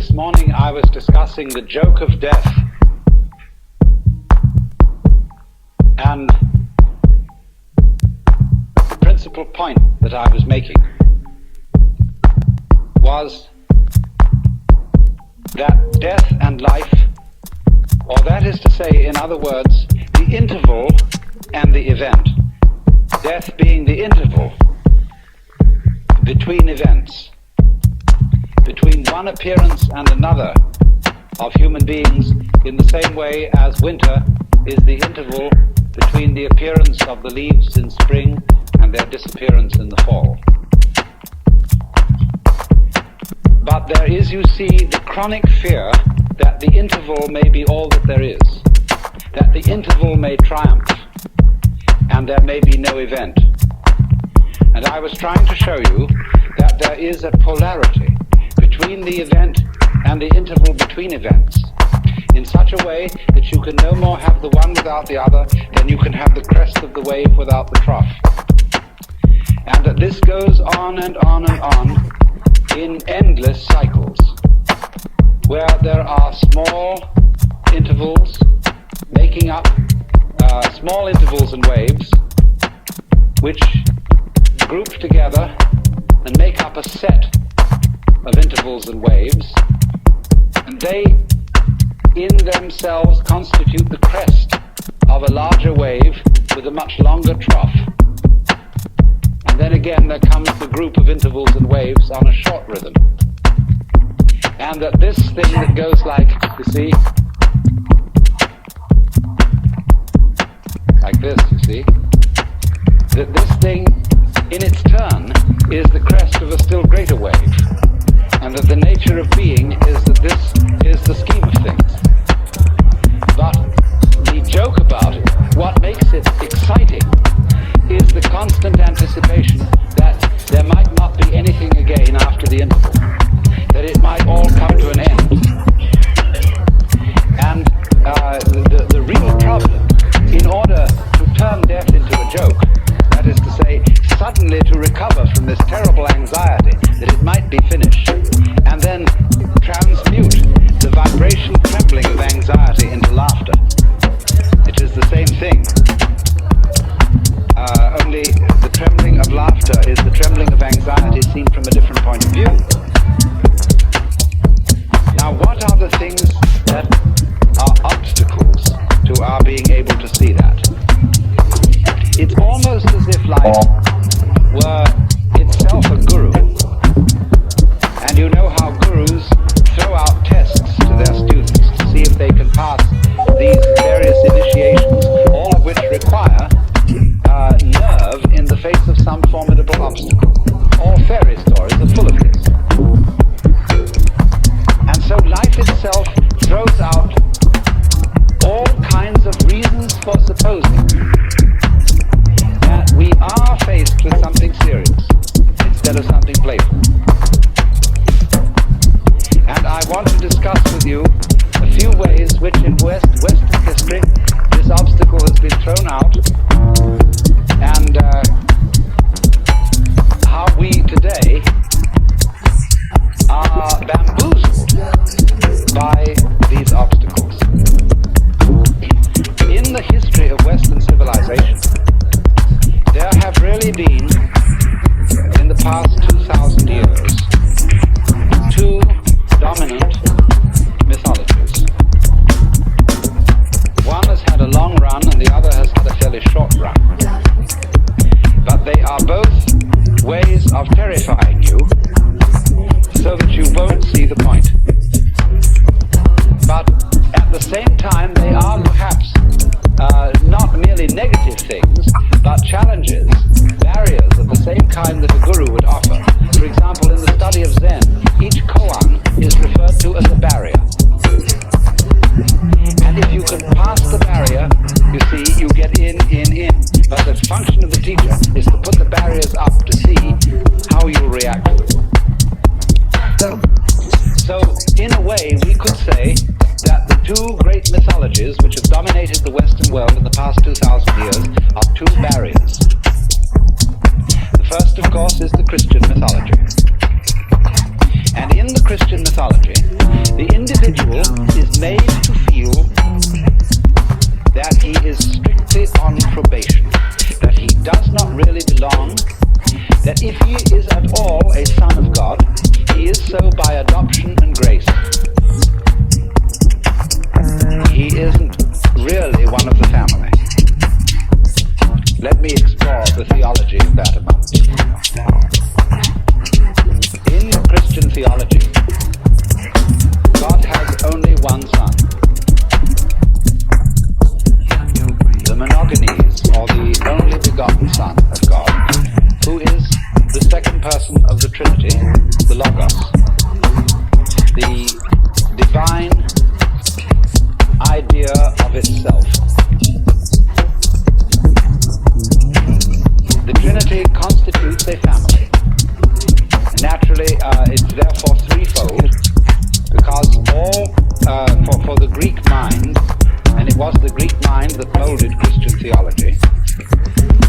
this morning I was discussing the joke of death, and the principal point that I was making was that death and life, or that is to say, in other words, the interval and the event, death being the interval between events, between one appearance and another of human beings, in the same way as winter is the interval between the appearance of the leaves in spring and their disappearance in the fall. But there is, you see, the chronic fear that the interval may be all that there is, that the interval may triumph, and there may be no event. And I was trying to show you that there is a polarity between the event and the interval between events, in such a way that you can no more have the one without the other than you can have the crest of the wave without the trough. And that this goes on and on and on in endless cycles, where there are small intervals making up small intervals and waves, which group together and make up a set of intervals and waves, and they in themselves constitute the crest of a larger wave with a much longer trough. And then again there comes the group of intervals and waves on a short rhythm. And that this thing that goes like, you see, like this, you see, that this thing in its turn is the crest of a still greater wave. And that the nature of being is that this is the scheme of things. But the joke about it, what makes it exciting, is the constant anticipation that there might not be anything again after the interval, that it might all come to an end. And the real problem, in order to turn death into a joke, that is to say, suddenly to recover from this terrible anxiety that it might be finished, and then transmute the vibration trembling of anxiety into laughter. It is the same thing. Only the trembling of laughter is the trembling of anxiety seen from a different point of view. Now, what are the things that are obstacles to our being able to see that? It's almost as if life were itself a guru. And you know how gurus throw out tests to their students to see if they can pass these various initiations, all of which require nerve in the face of some formidable obstacle. All fairy stories are full of this. And so life itself throws out all kinds of reasons for supposing that we are faced with something serious instead of something playful. And I want to discuss with you a few ways which in Western history this obstacle has been thrown out, and how we today are bamboozled by these obstacles. In the history of Western civilization, there have really been, in the past 2,000 years, two dominant mythologies. One has had a long run and the other has had a fairly short run. But they are both ways of terrifying you it's therefore threefold, because for the Greek mind, and it was the Greek mind that molded Christian theology,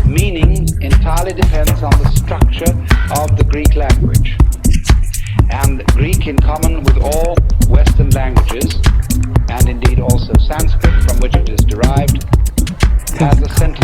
meaning entirely depends on the structure of the Greek language. And Greek, in common with all Western languages, and indeed also Sanskrit, from which it is derived, has a central